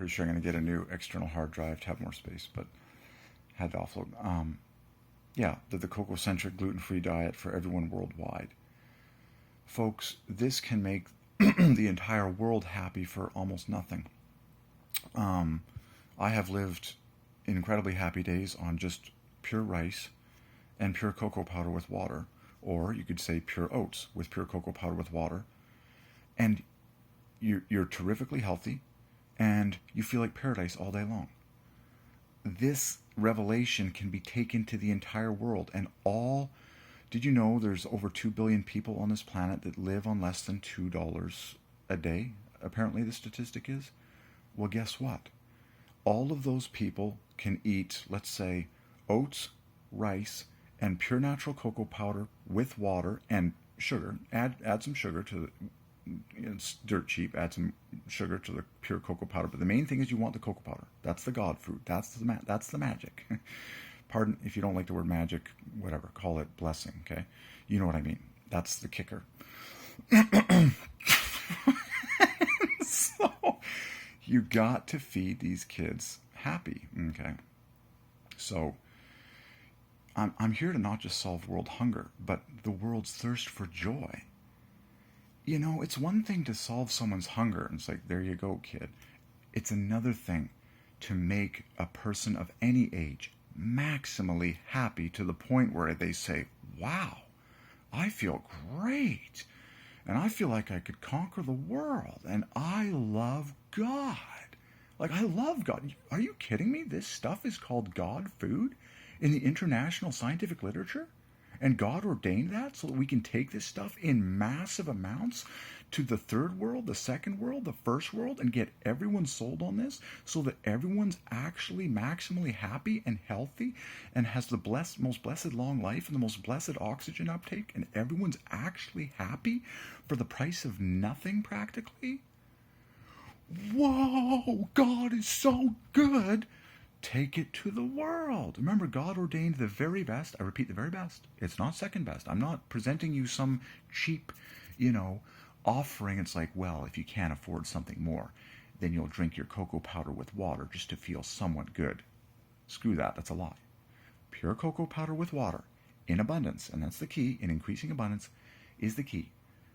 pretty sure I'm going to get a new external hard drive to have more space, but had to offload. Yeah, the cocoa-centric gluten-free diet for everyone worldwide. Folks, this can make the entire world happy for almost nothing. I have lived incredibly happy days on just pure rice and pure cocoa powder with water, or you could say pure oats with pure cocoa powder with water, and you're terrifically healthy, and you feel like paradise all day long. This revelation can be taken to the entire world, and all. Did you know there's over 2 billion people on this planet that live on less than $2 a day? Apparently the statistic is. Well, guess what? All of those people can eat, let's say, oats, rice, and pure natural cocoa powder with water and sugar. Add some sugar to it's dirt cheap. Add some sugar to the pure cocoa powder. But the main thing is you want the cocoa powder. That's the God food. That's the magic. Pardon if you don't like the word magic, whatever. Call it blessing, okay? You know what I mean. That's the kicker. So you got to feed these kids happy, okay? So I'm here to not just solve world hunger, but the world's thirst for joy. You know, it's one thing to solve someone's hunger, and it's like, there you go, kid. It's another thing to make a person of any age maximally happy to the point where they say, wow, I feel great, and I feel like I could conquer the world, and I love God. Like, I love God. Are you kidding me? This stuff is called God food in the international scientific literature? And God ordained that so that we can take this stuff in massive amounts to the third world, the second world, the first world, and get everyone sold on this so that everyone's actually maximally happy and healthy and has the most blessed long life and the most blessed oxygen uptake, and everyone's actually happy for the price of nothing practically? Whoa, God is so good. Take it to the world. Remember, God ordained the very best. I repeat, the very best. It's not second best. I'm not presenting you some cheap, offering. It's like, well, if you can't afford something more, then you'll drink your cocoa powder with water just to feel somewhat good. Screw that. That's a lie. Pure cocoa powder with water in abundance, and that's the key, in increasing abundance, is the key.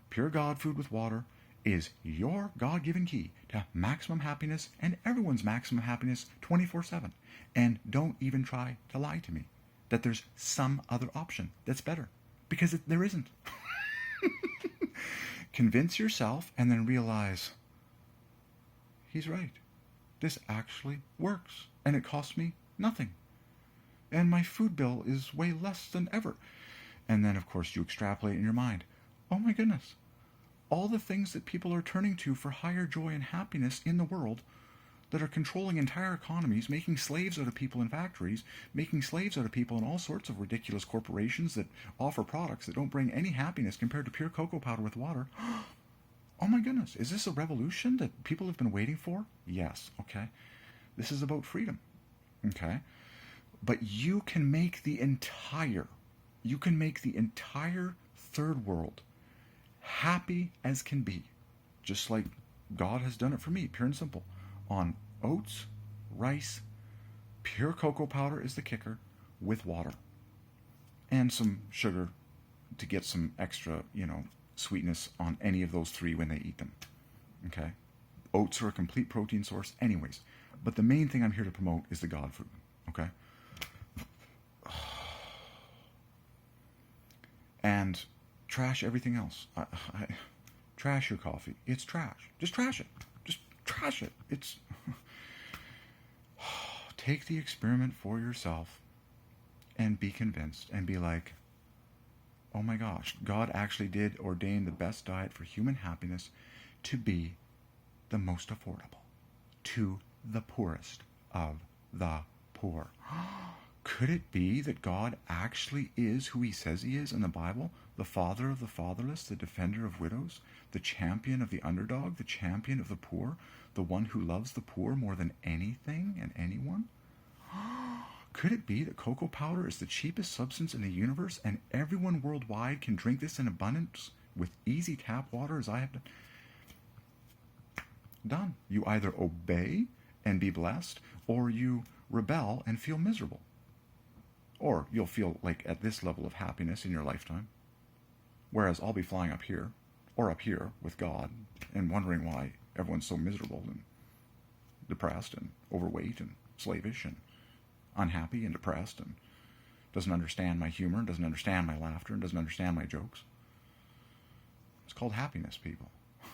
Pure God food with water is your God-given key to maximum happiness and everyone's maximum happiness 24/7. And don't even try to lie to me that there's some other option that's better, because there isn't. Convince yourself and then realize, he's right. This actually works, and it costs me nothing. And my food bill is way less than ever. And then, of course, you extrapolate in your mind, oh my goodness, all the things that people are turning to for higher joy and happiness in the world that are controlling entire economies, making slaves out of people in factories, making slaves out of people in all sorts of ridiculous corporations that offer products that don't bring any happiness compared to pure cocoa powder with water. Oh my goodness, is this a revolution that people have been waiting for? Yes, okay. This is about freedom, okay? But you can make the entire third world happy as can be, just like God has done it for me, pure and simple, on oats, rice, pure cocoa powder is the kicker, with water, and some sugar to get some extra, sweetness on any of those three when they eat them. Okay? Oats are a complete protein source anyways, but the main thing I'm here to promote is the God food. Okay? And trash everything else. Trash your coffee. It's trash. Just trash it. Just trash it. It's take the experiment for yourself and be convinced and be like, oh my gosh, God actually did ordain the best diet for human happiness to be the most affordable to the poorest of the poor. Could it be that God actually is who he says he is in the Bible? The father of the fatherless, the defender of widows, the champion of the underdog, the champion of the poor, the one who loves the poor more than anything and anyone? Could it be that cocoa powder is the cheapest substance in the universe and everyone worldwide can drink this in abundance with easy tap water as I have done? You either obey and be blessed, or you rebel and feel miserable. Or you'll feel like at this level of happiness in your lifetime, whereas I'll be flying up here, or up here with God, and wondering why everyone's so miserable and depressed and overweight and slavish and unhappy and depressed and doesn't understand my humor, doesn't understand my laughter, and doesn't understand my jokes. It's called happiness, people.